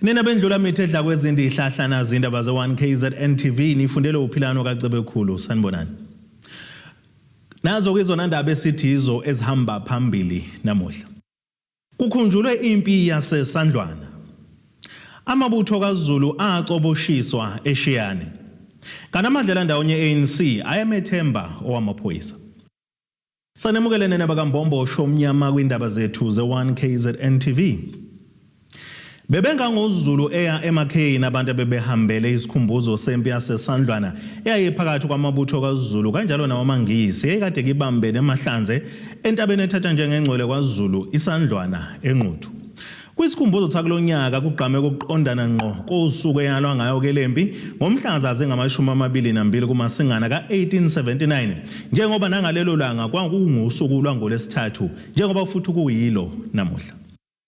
Nina bendlula mithedla kwezindi ihlahlana zindaba ze1KZN TV nifundele uphilano kaCebekhulu sanibonani. Nazo kwizona ndaba esithizo ezihamba phambili namuhla. Kukhunjulwe impi yaseSandlwana. Amabutho kaZulu acoboshiswa eShiyane. Kanamandlela ndawonye ANC ayamethemba owamaphoyisa. Sanemukele nena bakambombo shomnyama kwindaba zethu ze1KZN TV. Bebenga ngoZulu eya emakheni abantu bebehambele isikhumbuzo sempi yaseSandlwana eyayiphakathi kwamabutho kaZulu kanjalo nawamangisi ekade kibambene emahlanze entabeni ethatha njengengcwele kwaZulu iSandlwana enquthu. Kwisikhumbuzo sakulonyaka kugqame ukuqondana ngqo kosuku eyalwa ngayo ke lempi ngomhlaza zingamashumi 22 kuMasingana ka1879 njengoba nangalelo langa kwakungusuku lwangolesithathu njengoba futhi kuyilo namuhla.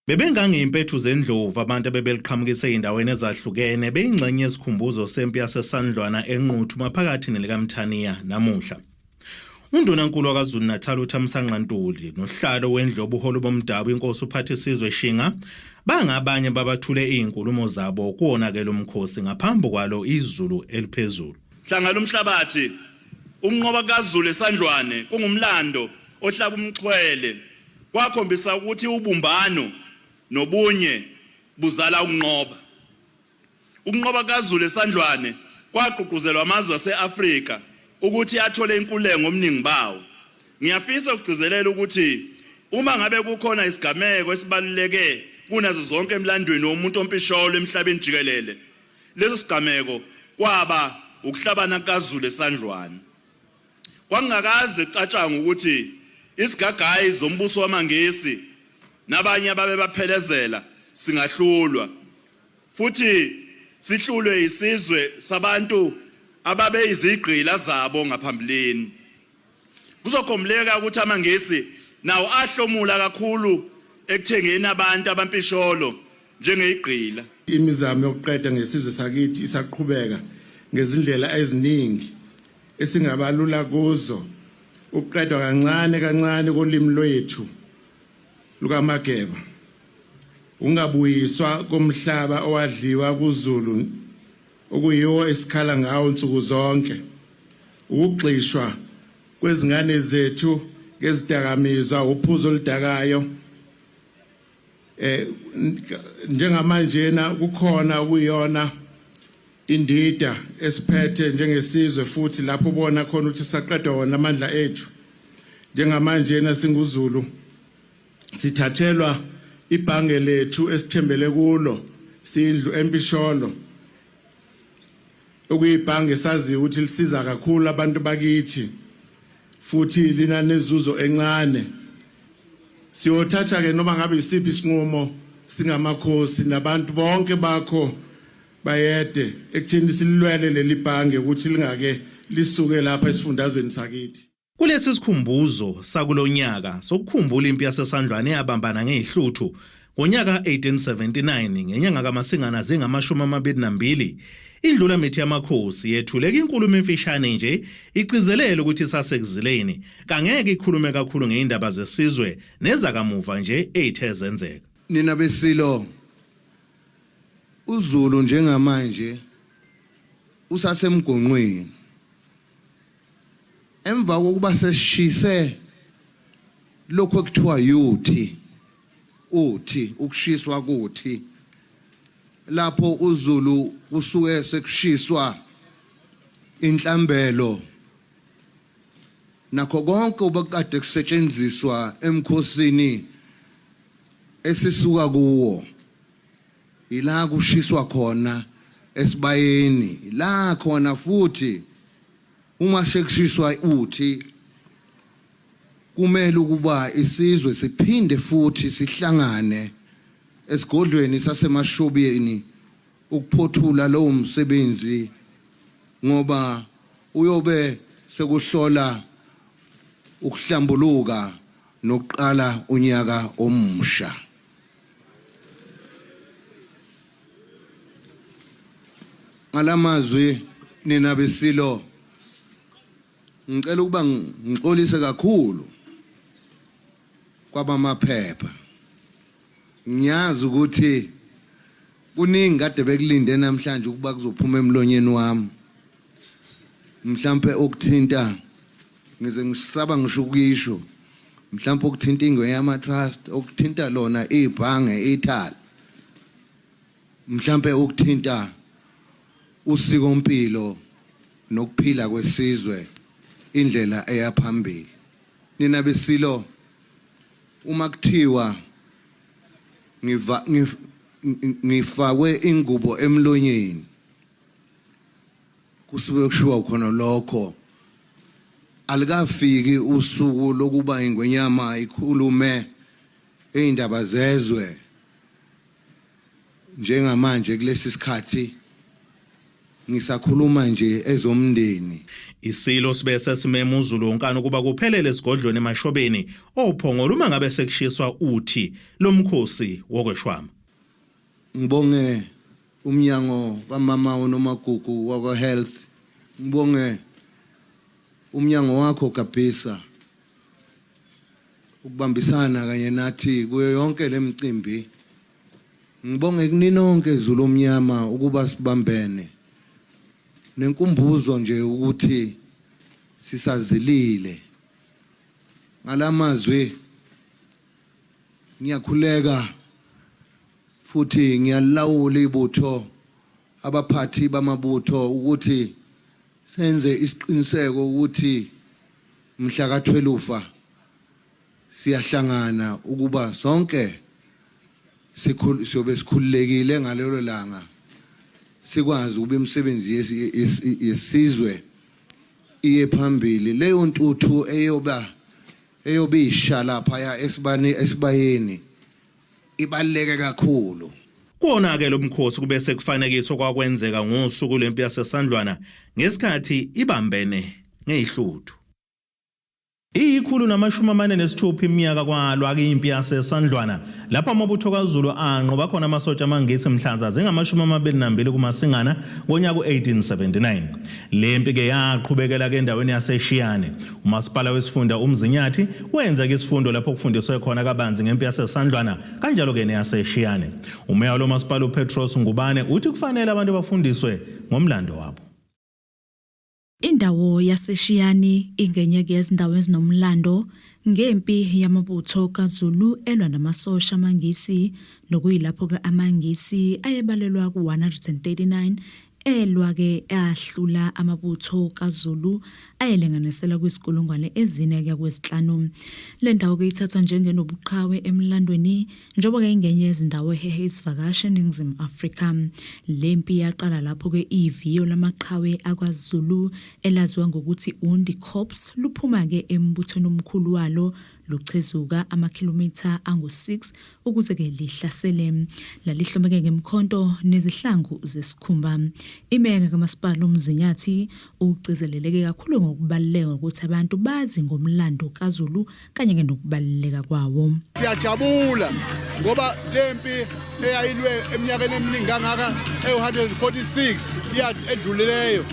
Bebengangempethu zendlovu abantu bebeliqhamukise indaweni ezahlukene beyingxenye yesikhumbuzo sempi yaseSandlwana enquthu maphakathi nelikaMthaniya namuhla. UNdunankulu kaZulu Natal uThamsanqa Ntuli nohlalo wendlovu uholo bomdabu inkosi uPhathisizwe Shinga bangabanye babathule izinkulumo zabo kuwonakela umkhosi ngaphambi kwalo izulu eliphezulu. Hlangana umhlabathi umnqoba kaZulu eSandlwane kungumlando ohlaba umxhwele kwakhombisa ukuthi ubumbano nobunye buzala ukunqoba. Ukunqoba kaZulu eSandlwane kwaqhuquzelwa amazwe aseAfrika ukuthi athole inkululeko omningi bawo. Ngiyafisa ukugcizelela ukuthi uma ngabe kukhona isigameko esibaluleke kunazo zonke emlandweni womuntu ompisholo emhlabeni jikelele, leso sigameko kwaba ukuhlabana kaZulu eSandlwane. Kwangakaze cacanga ukuthi isigagayi zombuso wamangisi nabanye ababe baphelezela singahlulwa futhi sihlulwe isizwe sabantu ababe izigqila zabo ngaphambilini. Kuzokhomleka ukuthi amangisi nawo ahlomula kakhulu ekuthengeni abantu abampisholo njengezigqila. Imizamo yokuqeda ngesizwe sakithi isaqhubeka ngezindlela eziningi esingabalula kuzo ukuqedwa kancane kolimi lwethu lukaMageba. Ungabuyiswa komhlaba owadliwa kuZulu okuyiwo esikhala ngawo insuku zonke. Ukugxishwa kwezingane zethu ngezidakamizwa uphuzo oludakayo. Njengamanje kukhona kuyona indida esiphethe njengesizwe futhi lapho ubona khona ukuthi saqedwa wona amandla ethu. Njengamanje singuZulu sithathelwa ibhange lethu esithembele kulo sindlu empisholo okuyibhange sazi ukuthi lisiza kakhulu abantu bakithi futhi lina nezuzo encane. Siyothatha ke noma ngabe isiphi isinqumo singamakhosi nabantu bonke bakho bayede ekuthini silwele leli bhange ukuthi lingake lisuke lapha esifundazweni sakithi. Kulesi sikhumbuzo sakulonyaka sokukhumbula impi yaseSandlwane eyabambana ngezihluthu ngonyaka 1879 ngenyanga kaMasingana zingamashumi 22 indlula mithi yamakhosi yethuleka inkulumo emfishane nje igcizelela ukuthi sasekuzileni kangeke ikhulume kakhulu ngeindaba zesizwe nezakamuva nje ezithe zenzeka. Nina besilo uZulu njengamanje usasemgonqweni emva kokuba sesishise lokho ekuthiwa uthi ukushiswa kuthi lapho uZulu kusuke sekushiswa inhlambelo nakho konke obakade kusetshenziswa emkhosini esisuka kuwo ila kushiswa khona esibayeni la khona futhi uma sekushiswa uthi kumele ukuba isizwe siphinde futhi sihlangane esigodlweni sasemashobeni ukuphothula lo msebenzi ngoba uyobe sekuhlola ukuhlambuluka nokuqala unyaka omusha. Ngalamazwi nina besilo ngicela ukuba ngixolise kakhulu kwabamaphepha. Ngiyazi ukuthi kuningi kade bekulinde namhlanje ukuba kuzophuma emlonyeni wami mhlambe okuthinta ngize ngisaba ngisho ukisho mhlambe okuthinta ingwe yama trust okuthinta lona ibhange ithala mhlambe okuthinta usiko impilo nokuphila kwesizwe indlela eyaphambili nina besilo uma kuthiwa ngifakwe ingubo emlonyeni kusuke kushiwa khona lokho alikafiki usuku lokuba ingwenyama ikhulume eindaba zezwe njengamanje kulesi sikhathi ngisakhuluma nje ezomndeni Isilo sibese simema uZulu wonkana ukuba kuphelele esigodlweni emashobeni ophongolo uma ngabe sekushiswa uthi lomkhosi wokweshwama. ngibonge umnyango kaMama uNomagugu wako health ngibonge umnyango wakho kabisa ukubambisana kanye nathi kuyo yonke lemicimbi ngibonge kuninonke Zulu omnyama ukuba sibambene nenkumbuzo nje ukuthi sisazilile ngalamazwi ngiyakhuleka futhi ngiyalawula ibutho abaphathi bamabutho ukuthi senze isiqiniseko ukuthi mhla ka12 siyahlangana ukuba sonke siyobe sikhululekile ngalelo langa sikwazi ukuba imisebenzi yesizwe iye phambili leyo ntuthu eyobe ishala lapha esibayeni ibaleke kakhulu Kuona-ke lo mkhosi kube sekufanekiswa kwakwenzeka ngosuku lempi yaseSandlwana ngesikhathi ibambene ngeyihluthu. Ikhulu namashumi amane nesithupha iminyaka kwalwa impi yaseSandlwana lapha amabutho kaZulu anqoba khona amasotsha amangisi mhlanza zengamashumi amabili nambili kuMasingana ngonyaka u1879. Lempi ke yaqhubekela ke endaweni yaseShiyane. Umasipala wesifunda uMzinyathi wenza ke isifundo lapho kufundiswe khona kabanzi ngempi yaseSandlwana kanjalo ke neyaseShiyane. Umeya lo masipala uPetros Ngubane uthi kufanele abantu bafundiswe ngomlando wabo. Indawo yaseShiyane ingenyeke yezindawo ezinomlando ngempi yamabutho kaZulu elwa namasosha amangisi nokuyilapho ke amangisi ayebalelwa ku139 elwa ke ahlula amabutho kaZulu ayelenganisela kwisikulungwane ezine ke kwesihlanu. Le ndawo ke ithatha njengenobuqhawe emlandweni njengoba ke ingenye yezindawo ehehe isivakashi eNingizimu Afrika. Lempi yaqala lapho ke iviyo lamaqhawe akwaZulu elaziwa ngokuthi uNdi Corps luphuma ke embuthweni omkhulu walo luchezuka amakhilomitha angu6 ukuze ke lihlasele lalihlomeke ngemkhonto nezihlangu zesikhumba. Imeka kamasipala uMzinyathi ugcizeleleke kakhulu ngokubaluleka ukuthi abantu bazi ngomlando kaZulu kanye ke nokubaluleka kwawo. Siyajabula ngoba lempi eyayilwe eminyakeni eminingi kangaka e146 edlulileyo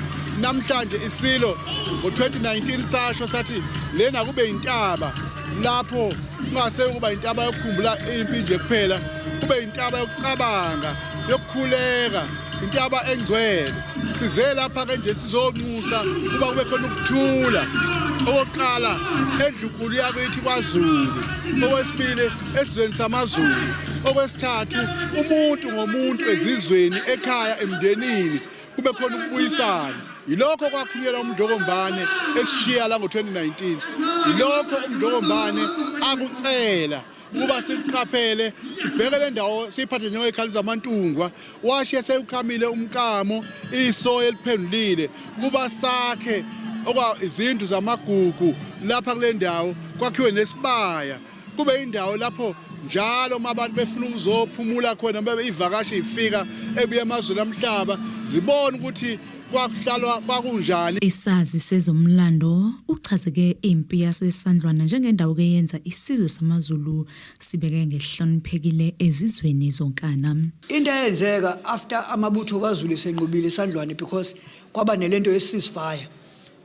namhlanje isilo ngo2019 sasho sathi lena kube intaba lapho kungase kuba intaba yokukhumbula impi nje kuphela kube intaba yokucabanga yokukhuleka intaba engcwele size lapha ke nje sizonxusa kuba kube khona ukuthula oqala endlunkulu yakithi kwaZulu okwesibili esizweni samaZulu okwesithathu umuntu ngomuntu ezizweni ekhaya emndenini kube khona ukubuyisana. Yilokho kwakhulunyelwa uMdlokombane esishiya la ngo2019 yilokho uMdlokombane akucela kuba siqaphele sibheke le ndawo siphathe njengezikhali zamantungwa washiya seyukhamile umkamo isoya eliphendulile kuba sakhe okwa izindlu zamagugu lapha kule ndawo kwakhiwe nesibaya kube indawo lapho njalo abantu befuna ukuzophumula khona bebe ivakashi ifika ebuye emazweni amhlaba zibone ukuthi kwakuhlalwa kwakunjani. Isazi sezomlando uchazeke impi yaseSandlwana njengendawo ke yenza isizwe samaZulu sibeke ngehloniphekile ezizweni zonkana. Into eyenzeka after amabutho kaZulu senqobile eSandlwana because kwaba nelento ye-ceasefire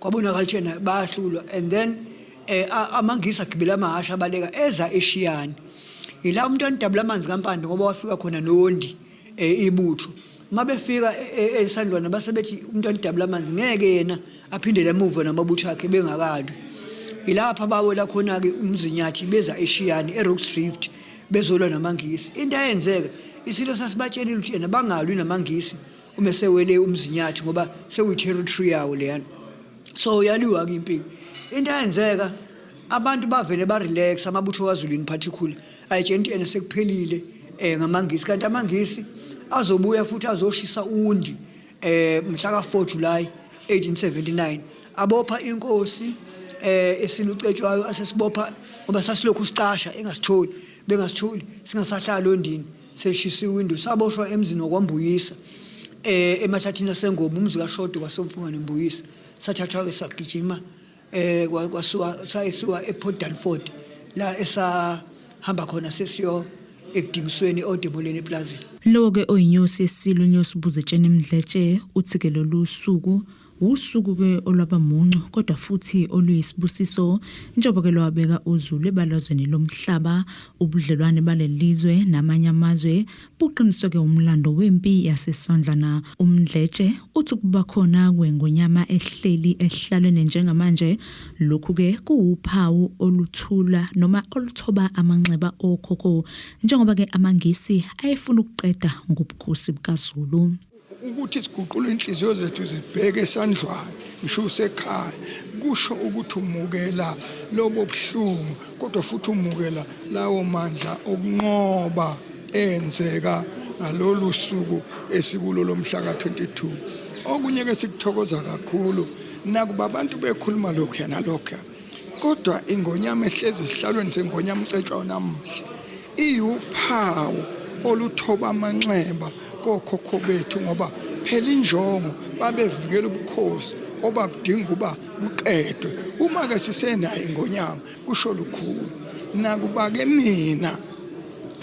kwabonakala thina bayahlulwa and then amangisi agibela amahasha abaleka eza eShiyane ila umuntu anidabula amanzi kampande ngoba wafika khona noNdi ibutho mabefika eSandlwana basebethi umuntu onidabula amanzi ngeke yena aphindele emuva namabutho akhe bengakalwi ilapha bawela khona ke umzinyathi beza eShiyani eRockstrift bezolwa namangisi into ayenzeka isilo sasibatshelile ukuthi yena bangalwi namangisi uma sewele umzinyathi ngoba sewuterritory yawo leyana so yaliwa ke impilo into ayenzeka abantu bavele ba relax amabutho kaZulu in particular ayitshela into sekuphelile ngamangisi kanti amangisi azobuya futhi azoshisa undi mhla ka 4 July 1879 abopha inkosi esilucetshwayo asesibopha ngoba sasilokhu sicasha engasitholi bengasitholi singasahlala ondini seshisa iwindow saboshwa emzini okwambuyisa emahlathini asengoba umzi kaShodo kwasomfunga nembuyisa sathathwa ke sagijima kwasuka sayisiwa ePort Danford la esahamba khona sesiyo ekudingisweni odemoleni eplazini lo ke oyinyosi esilo nyosi Buzetsheni Mdletshe uthi ke lolu suku usuku ke olwabamuncu kodwa futhi oluyisibusiso njengoba ke lwabeka uZulu ebalazweni lomhlaba ubudlelwane balelizwe namanye amazwe buqiniswe ke umlando wempi yaseSandlwana uMdletshe uthi kuba khona kwengonyama ehleli ehlalweni njengamanje lokhu ke kuwuphawu oluthula noma oluthoba amanxeba okhokho njengoba ke amangisi ayefuna ukuqeda ngobukhosi bukaZulu ukuthi siguqule inhliziyo zethu zibheke eSandlwana ngisho usekhaya kusho ukuthi umukela lobo buhlungu kodwa futhi umukela lawo mandla okunqoba enzeka ngalolu suku esikulo lomhla ka22 okunye ke sikuthokoza kakhulu nakuba abantu bekhuluma lokho yana lokho kodwa ingonyama ehlezi sihlalweni sengonyama ucetshwa namuhla iyuphawu oluthoba amanxeba kokhokho bethu ngoba phela injongo babevikela ubukhosi obabudinga kuba buqedwe uma ke sisenayo ingonyama kusho lukhulu nakuba ke mina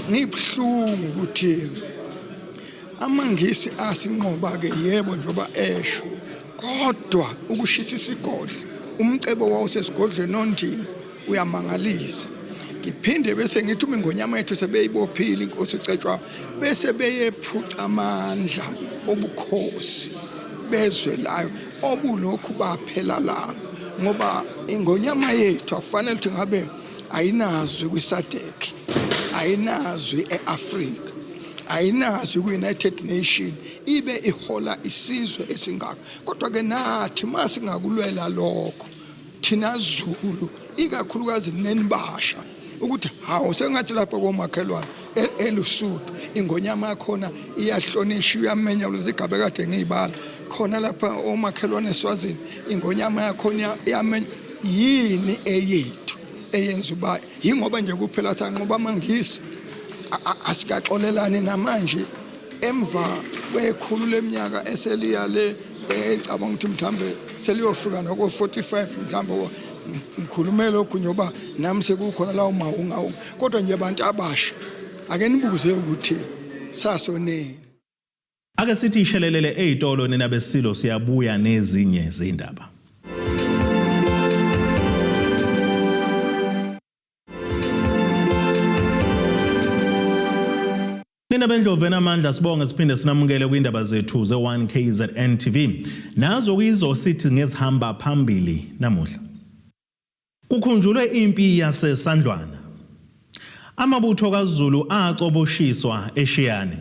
ngibhlungu ukuthi amangisi asinqoba ke yebo njoba esho kodwa ukushisa isigodlo umcebo wawo sesigodlweni nondini uyamangalisa iphinde bese ngithi uma ingonyama yethu sebeyibophile inkosi ucetshwa bese beyephuca amandla obukhosi bezwe layo obulokhu baphela la ngoba ingonyama yethu akufanele ukuthi ngabe ayinazwe kwiSADC ayinazwe eAfrica ayinazwe kwiUnited Nations ibe ihola isizwe esingaka kodwa ke nathi masingakulwela lokho thina Zulu ikakhulukazi nenibasha ukuthi hawo sengathi lapha komakhelwane eLusuthu ingonyama yakhona iyahlonishwa iyamenya lezigaba kade ngizibala khona lapha omakhelwane eSwazini ingonyama yakhona iyamenya yini eyethu eyenza uba ingoba nje kuphela sanqoba amangisi asikaxolelani namanje emva kwekhulu leminyaka eseliya le ecabanga ukuthi mhlambe seliyofika noko 45 mhlambe ngikhulume lokhu njoba nami sekukhona lawo mawunga kodwa nje abantu abasha ake nibuze ukuthi sasoneni ake sithi ishelelele ezitolo nina besilo siyabuya nezinye izindaba Nina bendloveni amandla sibonge siphinde sinamukele kwindaba zethu ze1KZN TV nazo kuyizo sithi ngezihamba phambili namuhla Kukhunjulwe impi yaseSandlwana Amabutho kaZulu acoboshiswa eShiyane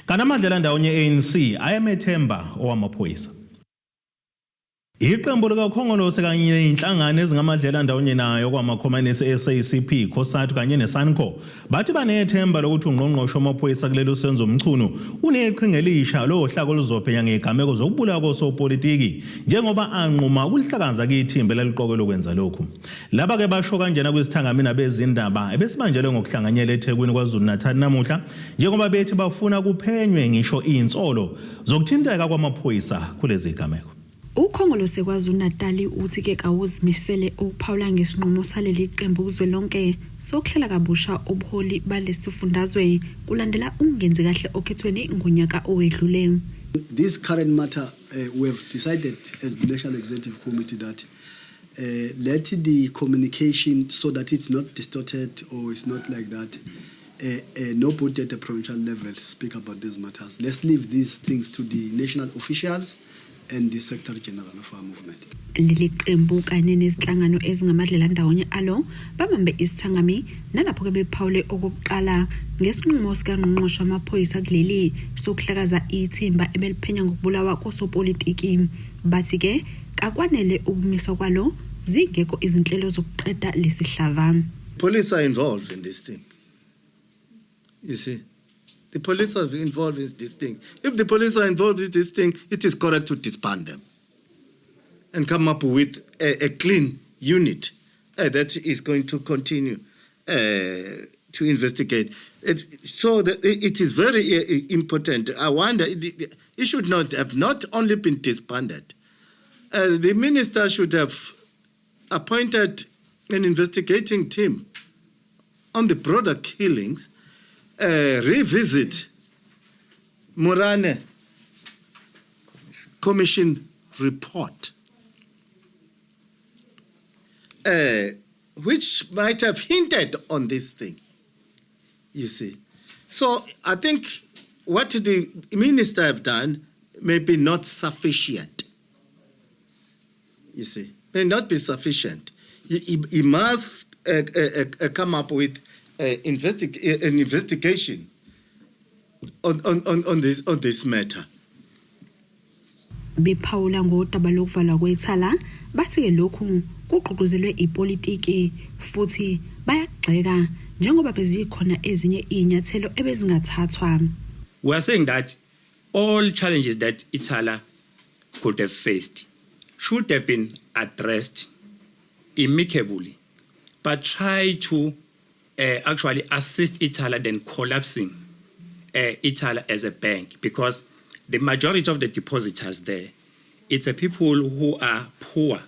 Kanamadlela ndawonye ANC ayemethemba owamaphoyisa Iqembu likaKhongolose kanye neinhlangano ezingamadlela ndawonye nayo kwamakhomanisi eSACP COSATU kanye neSANCO bathi banethemba lokuthi ungqongqoshe wamaphoyisa kulelo senzo umchunu uneqhingelisha lo hlako luzophenya ngegameko zokubulala kosopolitiki njengoba anquma ukuhlakaza kithimbe leliqoko lokwenza lokhu laba ke basho kanjena kwisithangamina bezindaba ebesibanjelwe ngokuhlanganyela eThekwini kwaZulu Natal namuhla njengoba bethi bafuna kuphenywe ngisho insolo zokuthinteka kwamaphoyisa kulezi gameko Ukhongolose kwaZulu Natal uthi ke kawuzimisele ukuphawula ngesinqumo saleli qembu kuzwelonke sokuhlela kabusha ubuholi balesifundazwe kulandela ungenzi kahle okhethweni ngonyaka owedlule. This current matter we have decided as the National Executive Committee that let the communication so that it's not distorted or it's not like that nobody at the provincial level speak about these matters. Let's leave these things to the national officials and the Secretary General of our movement. Leli qembu kanye nezinhlangano ezingamadlela ndawonye alo babambe isithangami nalapho ke bephawule okokuqala ngesinqumo sikaNgqongqoshe wamaphoyisa kuleli sokuhlakaza ithimba ebeliphenya ngokubulawa kosopolitiki bathi ke kakwanele ukumiswa kwalo zingekho izinhlelo zokuqeda lesihlava. Police are involved in this thing. You see, the police are involved in this thing. If the police are involved in this thing, it is correct to disband them and come up with a clean unit that is going to continue to investigate. It is very important. I wonder, it should not have not only been disbanded. The minister should have appointed an investigating team on the broader killings, revisit Morane Commission report, which might have hinted on this thing, you see. So I think what the minister have done may be not sufficient, you see, may not be sufficient. He must come up with an investigation on this matter. Bephawula ngodaba lokuvalwa kwethala bathi ke lokhu kuqhuquzelwe ipolitiki futhi bayagxeka njengoba bezikhona ezinye inyathelo ebezingathathwa. We are saying that all challenges that Ithala could have faced should have been addressed amicably, but try to actually assist Ithala than collapsing Ithala as a bank, because the majority of the depositors there, it's a people who are poor.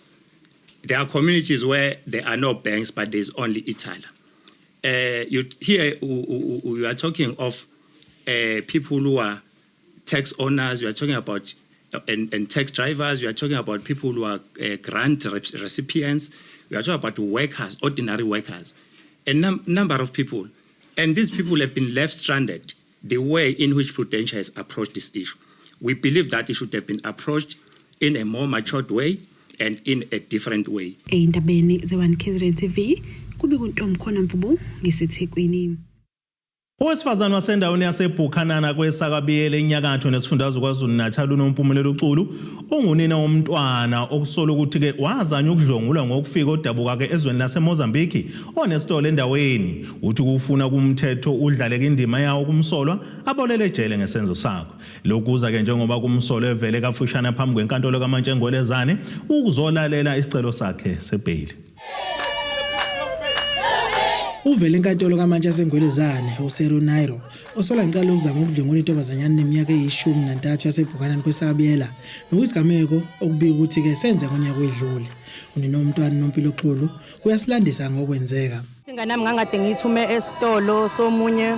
There are communities where there are no banks, but there's only Ithala. Here we are talking of people who are tax owners, we are talking about and tax drivers, we are talking about people who are grant recipients, we are talking about workers, ordinary workers, a number of people. And these people have been left stranded the way in which Prudential has approached this issue. We believe that it should have been approached in a more matured way and in a different way. Eindabeni ze-1 KZN TV kubikuntombi khona Mfubu ngiseThekwini. Owesifazane wasendaweni yaseBukhanana kwesakabiyele enyakatho nesifundazwe KwaZulu-Natal unompumelelo uCulu ongunina womntwana okusola ukuthi ke wazanya ukudlongulwa ngokufika odabuka ke ezweni laseMozambique onesitolo endaweni uthi kufuna kumthetho udlaleke indima yawo kumsolwa abolele ejele ngesenzo sakho lokuza ke njengoba kumsolo evele kafushana phambi kwenkantolo kaMantshengolezane ukuzolalela isicelo sakhe sebhayili. Uvele enkantolo kaMantshengolezane uSero Nairo osola ngicala ukuzama ukudlengula intombazanyana neminyaka eyi13 yaseBukhanana kwesakabiyela nokuzigameko okubika ukuthi ke senze ngonyaka wedlule unina womntwana nompilo Xulu uyasilandisa ngokwenzeka. Singanami ngangade ngithume esitolo somunye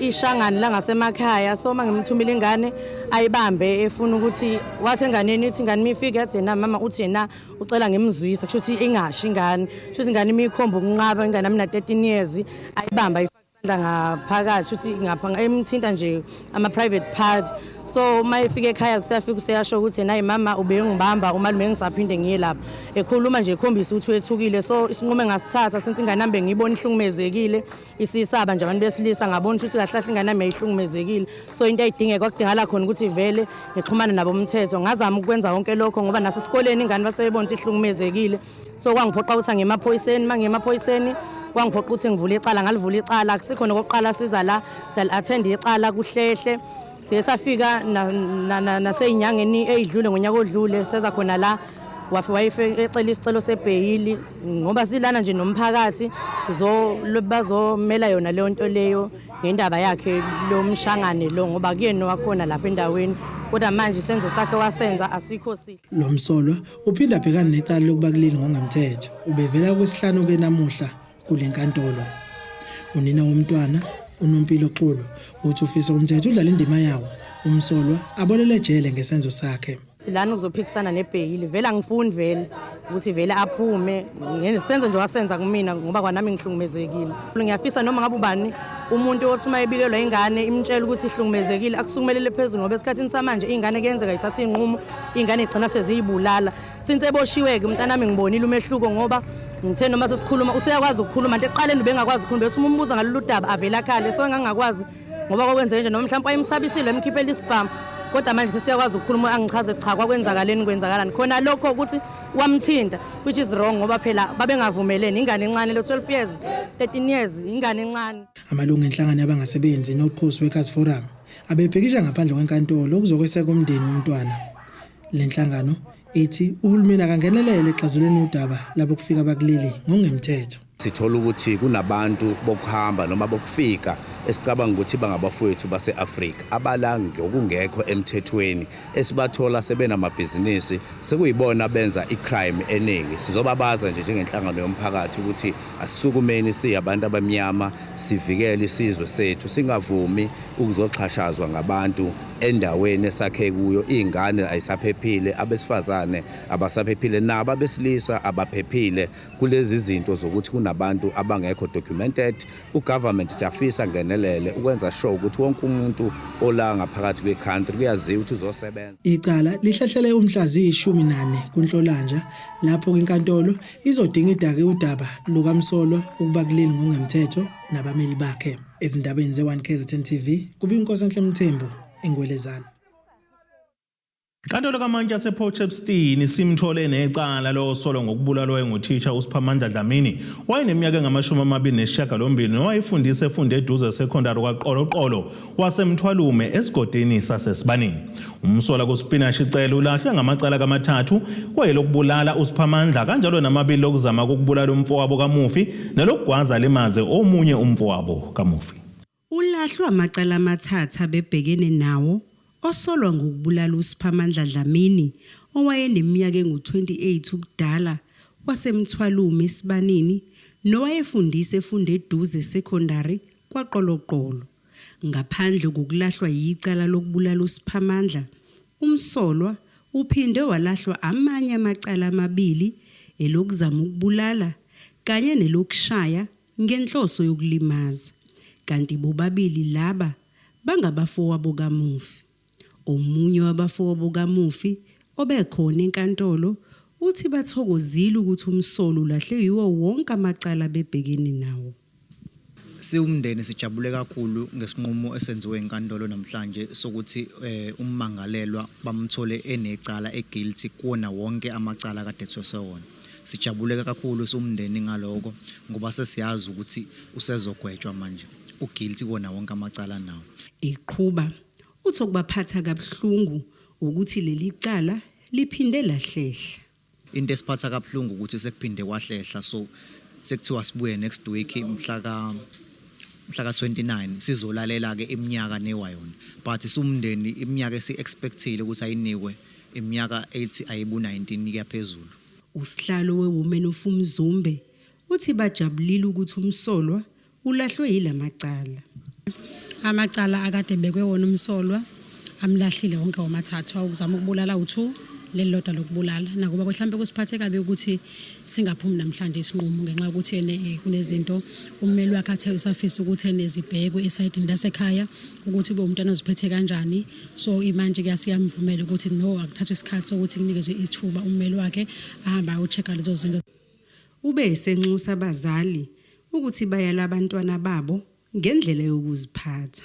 ishangani la ngasemakhaya so mangimthumile ingane ayibambe efuna ukuthi wathi enganeni ithi ingane mifike yathi yena mama uthi yena ucela ngimzwisa kusho ukuthi ingashi ingane kusho ukuthi ingane imikhomba ukunqaba ingane mina 13 years ayibamba ayifaka isandla ngaphakathi ukuthi ngapha emthinta nje ama private part so mayifike ekhaya kusafika useyasho ukuthi yena mama ube ngibamba uma lume ngisaphinde ngiye lapha ekhuluma nje ekhombisa ukuthi wethukile so isinqumo engasithatha since ingane nambe ngiyibona ihlungumezekile isisaba nje abantu besilisa ngabona ukuthi kahle kahle ingane nami ihlungumezekile so into ayidingeka okudingala khona ukuthi vele ngixhumana nabo umthetho ngazama ukwenza konke lokho ngoba nase esikoleni ingane basebebona ukuthi ihlungumezekile so kwangiphoqa ukuthi ngiyemaphoyiseni mangiyemaphoyiseni kwangiphoqa ukuthi ngivule icala ngalivula icala akusikhona okokuqala siza la sel attend icala kuhlehle siyesafika naseyinyangeni eyidlule ngonyaka odlule seza khona la wayife ecela isicelo sebhayili ngoba silana nje nomphakathi bazomela yona leyo nto leyo ngendaba yakhe lo mshangane lo ngoba kuyena wakhona lapha endaweni kodwa manje isenzo sakhe wasenza asikho sihle. Lo msolwa uphinda bhekana necala lokuba kuleli ngongamthetho ubevela kwesihlanu ke namuhla kule nkantolo. Unina womntwana unompilo Xulu uthi ufisa umthetho udlala indima yawo umsolwa abolele ejele ngesenzo sakhe. Silana ukuzophikisana nebhayili vele angifuni vele ukuthi vele aphume ngesenzo nje wasenza kumina ngoba kwanami ngihlukumezekile. Ngiyafisa noma ngabe ubani umuntu othi uma ebikelwa ingane imtshela ukuthi ihlukumezekile akusukumelele phezulu ngoba esikhathini samanje ingane kuyenzeka ithatha inqumo ingane igcina seziyibulala. Since eboshiwe-ke umntanami ngibonile umehluko ngoba ngithe noma sesikhuluma useyakwazi ukukhuluma nto eqaleni ubengakwazi ukukhuluma bethi umbuza ngalolu daba avela khale so ngangakwazi ngoba kwenzeke nje noma mhlawumbe ayimsabisile emkhiphela ispam kodwa manje sesiyakwazi ukukhuluma angichaze cha kwenzakalani khona lokho ukuthi wamthinta which is wrong ngoba phela babengavumeleni ingane encane le 12 years 13 years ingane encane. Amalungu enhlangano yabangasebenzi North Coast Workers Forum abebhekisha ngaphandle kwenkantolo ukuzokweseka umndeni womntwana. Le nhlangano ithi uhulumeni akangenelele exazulweni udaba lapho kufika abakuleli ngokungemthetho. Sithola ukuthi kunabantu bokuhamba noma bokufika esicabanga ukuthi bangabafowethu base-Afrika abalangi okungekho emthethweni esibathola sebenamabhizinisi sekuyibona benza icrime eningi. Sizobabaza nje njengenhlangano yomphakathi ukuthi asisukumeni siyabantu abamnyama sivikele isizwe sethu singavumi ukuzoxhashazwa ngabantu endaweni esakhe kuyo. Ingane ayisaphephile, abesifazane abasaphephile, nabo abesilisa abaphephile kulezi zinto zokuthi kunabantu abangekho documented. Ugovernment siyafisa ngenelele ukwenza sure ukuthi wonke umuntu ola ngaphakathi kwecountry kuyaziwa ukuthi uzosebenza. Icala lihlehlele umhlazi 14 kuNhlolanja lapho inkantolo izodinga idake udaba lukaMsolwa ukuba kuleli ngokungemthetho nabameli bakhe. Ezindabeni ze1KZN TV kubinkosi enhle Mthembu eNgwelezana. Inkantolo kaMantshi yasePort Shepstone simthole necala losolwa ngokubulalwa nguthisha uSiphamandla Dlamini wayeneminyaka engama-28 nowayefundisa efunde eduze secondary kwaQoloqolo wasemthwalume esigodini sasesibanini. Umsola kuSpinash icele ulahlwe ngamacala kamathathu kwayelokubulala uSiphamandla kanjalo namabili lokuzama ukubulala umfowabo kaMufi nelokugwaza limaze omunye umfowabo kaMufi. Ulahlwa amacala amathathu bebhekene nawo osolwa ngokubulala uSiphamandla Dlamini owayeneminyaka engu-28 ubudala wasemthwalume esibanini nowayefundisa efunde eduze secondary kwaQoloqolo. Ngaphandle kokulahlwa yicala lokubulala uSiphamandla, umsolwa uphinde walahlwa amanye amacala amabili elokuzama ukubulala kanye nelokushaya ngenhloso yokulimaza, kanti bobabili laba bangabafowabo kaMufi. Omunye wabafowabo kaMufi obekhona enkantolo uthi bathokozile ukuthi umsolo ulahle yiwo wonke amacala bebhekene nawo. Siwumndeni sijabule kakhulu ngesinqumo esenziwe enkantolo namhlanje sokuthi ummangalelwa bamthole enecala eguilty kuona wonke amacala kade ethosewona. Sijabule kakhulu siwumndeni ngaloko ngoba sesiyazi ukuthi usezogwetshwa manje uguilty kuona wonke amacala nawo. Iqhubeka uthi okubaphatha kabuhlungu ukuthi leli cala liphinde lahlehla. Into esiphatha kabuhlungu ukuthi sekuphinde kwahlehla so sekuthiwa sibuye next week mhla ka-29 sizolalela ke iminyaka newa yona but sumndeni iminyaka esi-expectile ukuthi ayinikwe iminyaka ethi ayibu-19 kuyaphezulu. Usihlalo weWomen of Umzumbe uthi bajabulile ukuthi umsolwa ulahlwe yilamacala. Amacala akade bekwewona umsolwa amlahlile wonke wamathathu awukuzama ukubulala u2 lelilodwa lokubulala nakuba mhlambe kusiphathe kabi ukuthi singaphumi namhlanje isinqumo ngenxa ukuthi kunezinto ummeli wakhe athe usafisa ukuthi enezibhekwe esayidini lasekhaya ukuthi kube umntwana oziphethe kanjani so imanje kuyasiyamvumela ukuthi no akuthathwe isikhathi sokuthi kunikezwe ithuba ummeli wakhe ahamba ayochecka lezo zinto. Ube esenxusa abazali ukuthi bayala abantwana babo ngendlela yokuziphatha.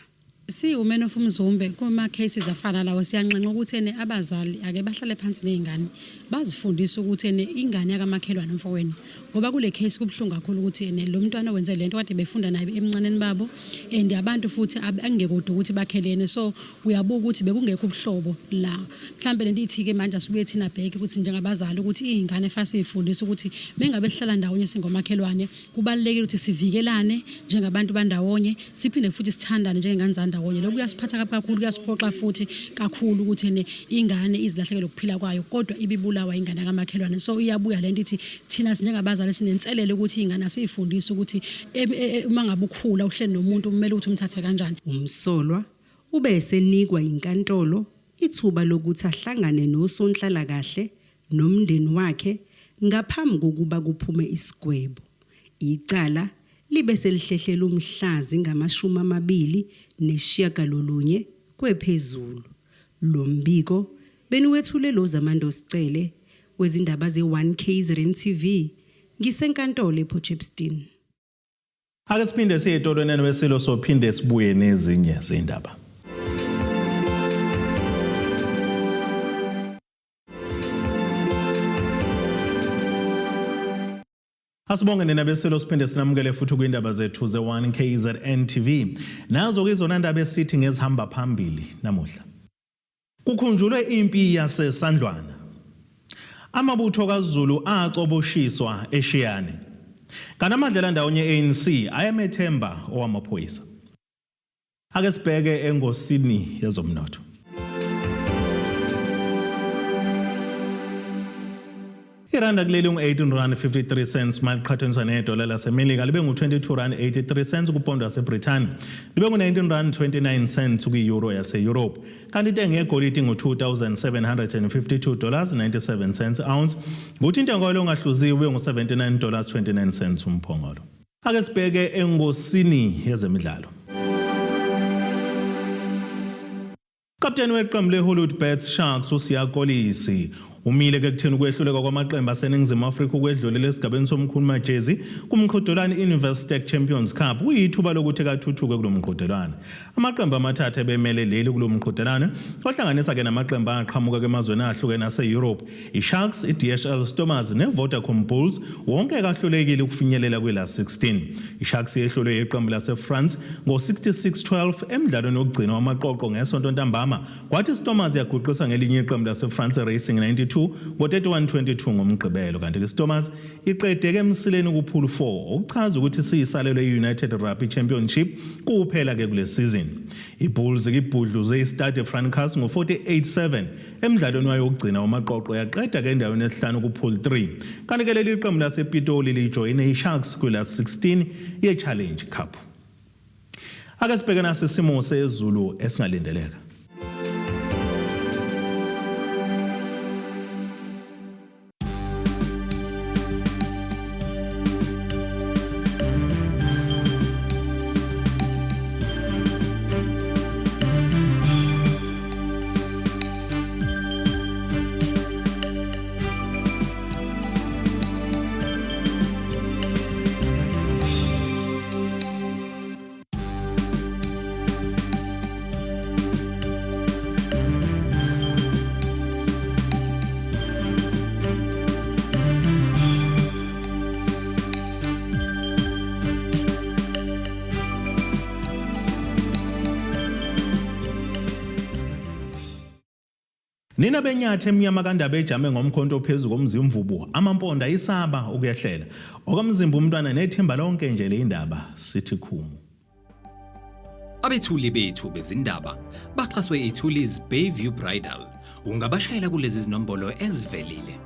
Women of Umzumbe kuma cases afana lawo siyanxenxa ukuthi abazali ake bahlale phansi nezingane bazifundise ukuthi ingane yakamakhelwane mfowenu ngoba kule case kubhlungu kakhulu ukuthi lo mntwana wenze lento kade befunda naye emncaneni babo and abantu futhi angekude ukuthi bakhelene so uyabuka ukuthi bekungekho ubuhlobo la mhlambe lento ithi ke manje asibuye thina bheke ukuthi njengabazali ukuthi izingane fase ifundise ukuthi bengabe sihlala ndawonye singomakhelwane kubalekile ukuthi sivikelane njengabantu bandawonye siphinde futhi sithandane njengengane zanda ndawonye lokhu kuyasiphatha kakhulu kuyasiphoxa futhi kakhulu ukuthi ingane izilahlekele ukuphila kwayo kodwa ibibulawa ingane kamakhelwane so iyabuya lento ithi thina njengabazali sinenselele ukuthi ingane asifundise ukuthi uma ngabe ukhula uhleli nomuntu kumele ukuthi umthathe kanjani. Umsolwa ube esenikwa inkantolo ithuba lokuthi ahlangane nosonhlala kahle nomndeni wakhe ngaphambi kokuba kuphume isigwebo. Icala libe selihlehlela umhlazi ngama-29 kwephezulu. Lo mbiko beniwethule lo Zamando Sicele wezindaba ze1 KZN TV ngisenkantolo ePotchefstroom. Ake siphinde siye etolweni wesilo sophinde sibuye nezinye zindaba. Asibonge nina beselo siphinde sinamukele futhi kwindaba zethu ze1 KZN TV. Nazo ke izona ndaba esithi ngezihamba phambili namuhla. Kukhunjulwe impi yaseSandlwana. Amabutho kaZulu acoboshiswa eShiyane. Kana amadlela ndawonye ANC ayemethemba owamaphoyisa. Ake sibheke engosini yezomnotho. Iranda kuleli u-18.53 maliqhathaniswa nedola laseMelika libe ngu-22.83 kupondo yaseBrithani, libe ngu-19.29 kwi-euro yase-Europe, kanti intengo yegolide ngu-$2,752.97 ounce, kuthi intengo yalo ngahluziwe ube ngu-$79.29 umphongolo. Ake sibheke engosini yezemidlalo. Kapteni weqembu leHollywood Bets Sharks uSiya Kolisi umile ke kutheni ukwehluleka kwamaqembu aseNingizimu Afrika ukwedlulela esigabeni somkhuluma jezi kumqhudelwano Universitech Champions Cup. Uyithuba lokuthi kathuthuke kulomqhudelwano. Amaqembu amathathu ebemele leli kulomqhudelwano ohlanganisa ke namaqembu aqhamuka kwemazweni ahlukene ase-Europe, iSharks, iDHL Stormers neVodacom Bulls, wonke kahlulekile ukufinyelela kwela 16. iSharks yehlulwe iqembu laseFrance ngo-66-12 emidlalweni wokugcina wamaqoqo ngesonto ntambama, kwathi iStormers yaguqisa ngelinye iqembu laseFrance Racing 92 ngo-31-22 ngomgqibelo, kanti iStormers iqedeke emsileni kupool 4 okuchaza ukuthi siyisalelwe i-United Rugby Championship kuphela ke kule season. iBulls ibhudluze iStade Francas ngo-48-7 emidlalweni wayo wokugcina wamaqoqo yaqeda ke endaweni yesihlanu kupool 3, kanti ke leli iqembu lasePitoli lijoyine iSharks kwela 16 ye-Challenge Cup. Ake sibheke nasisimo sezulu esingalindeleka. Nina benyathe emnyama kandaba ejame ngomkhonto ophezulu komzimvubu, amamponda isaba ukuyehlela. Okamzimba umntwana nethemba lonke nje le indaba sithi khumu. Abethuli bethu bezindaba baxhaswe iThuli's Bayview Bridal. Ungabashayela kulezi zinombolo ezivelile.